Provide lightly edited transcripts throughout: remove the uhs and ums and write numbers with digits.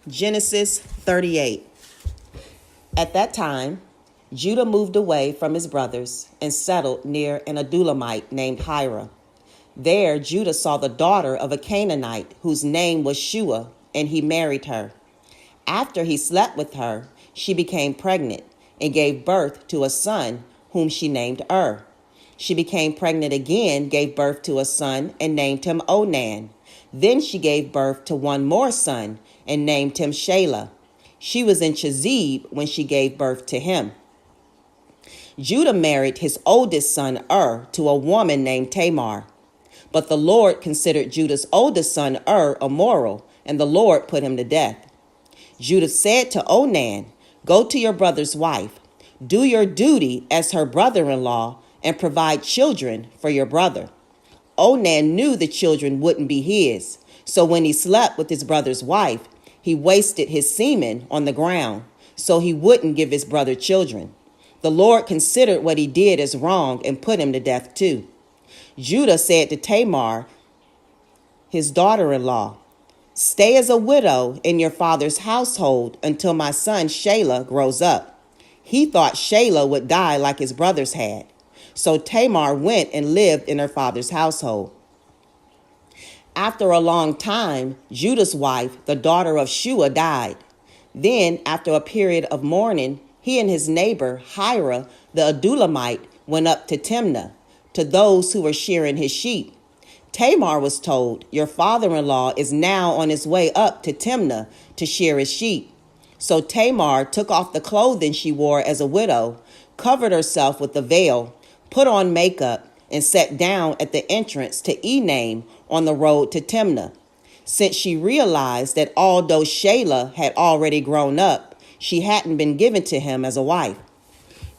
Genesis 38. At that time, Judah moved away from his brothers and settled near an Adulamite named Hira. There, Judah saw the daughter of a Canaanite whose name was Shua, and he married her. After he slept with her, she became pregnant and gave birth to a son whom she named She became pregnant again, gave birth to a son, and named him Onan. Then she gave birth to one more son and named him Shelah. She was in Chezib when she gave birth to him. Judah married his oldest son to a woman named Tamar. But the Lord considered Judah's oldest son immoral, and the Lord put him to death. Judah said to Onan, "Go to your brother's wife, do your duty as her brother-in-law, and provide children for your brother." Onan knew the children wouldn't be his, so when he slept with his brother's wife, he wasted his semen on the ground, so he wouldn't give his brother children. The Lord considered what he did as wrong and put him to death too. Judah said to Tamar, his daughter-in-law, "Stay as a widow in your father's household until my son Shelah grows up." He thought Shelah would die like his brothers had. So Tamar went and lived in her father's household. After a long time, Judah's wife, the daughter of Shua, died. Then, after a period of mourning, he and his neighbor Hira, the Adulamite, went up to Timnah, to those who were shearing his sheep. Tamar was told, "Your father-in-law is now on his way up to Timnah to shear his sheep." So Tamar took off the clothing she wore as a widow, covered herself with a veil, put on makeup, and sat down at the entrance to Enaim on the road to Timnah. Since she realized that although Shelah had already grown up, she hadn't been given to him as a wife.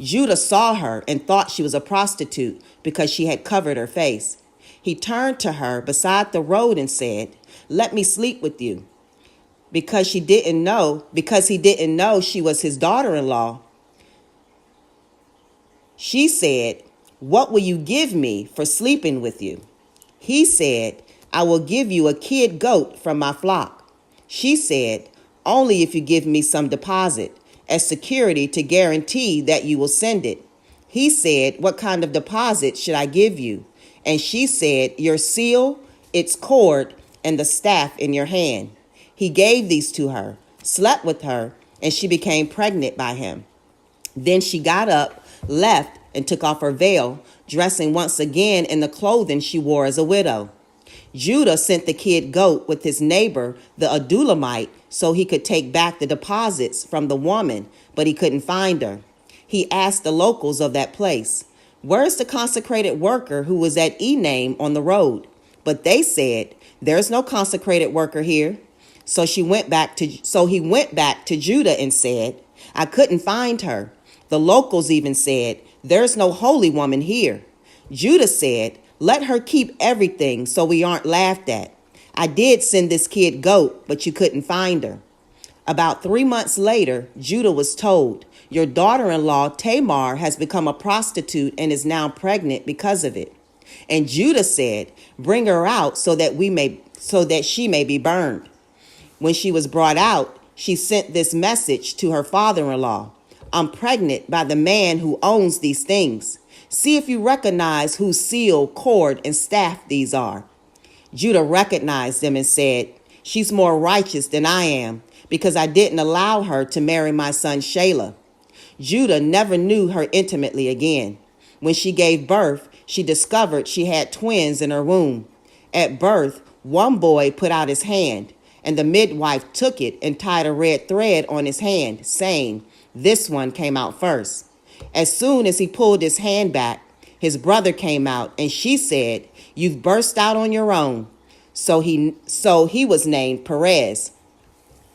Judah saw her and thought she was a prostitute because she had covered her face. He turned to her beside the road and said, "Let me sleep with you." Because he didn't know she was his daughter-in-law, she said, "What will you give me for sleeping with you?" He said, "I will give you a kid goat from my flock." She said, "Only if you give me some deposit as security to guarantee that you will send it." He said, "What kind of deposit should I give you?" And she said, "Your seal, its cord, and the staff in your hand." He gave these to her, slept with her, and she became pregnant by him. Then she got up, left, and took off her veil, dressing once again in the clothing she wore as a widow. Judah sent the kid goat with his neighbor, the Adulamite, so he could take back the deposits from the woman, but he couldn't find her. He asked the locals of that place, "Where's the consecrated worker who was at Enaim on the road?" But they said, "There's no consecrated worker here." So he went back to Judah and said, "I couldn't find her." The locals even said, "There's no holy woman here." Judah said, "Let her keep everything so we aren't laughed at. I did send this kid goat, but you couldn't find her." About 3 months later, Judah was told, "Your daughter-in-law Tamar has become a prostitute and is now pregnant because of it." And Judah said, "Bring her out so that she may be burned." When she was brought out, she sent this message to her father-in-law, "I'm pregnant by the man who owns these things. See if you recognize whose seal, cord, and staff these are." Judah recognized them and said, "She's more righteous than I am, because I didn't allow her to marry my son Shelah." Judah never knew her intimately again. When she gave birth, she discovered she had twins in her womb. At birth, one boy put out his hand, and the midwife took it and tied a red thread on his hand, saying, "This one came out first." As soon as he pulled his hand back, his brother came out, and she said, "You've burst out on your own." So he was named Perez.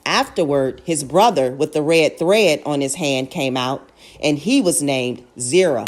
Afterward, his brother with the red thread on his hand came out, and he was named Zerah.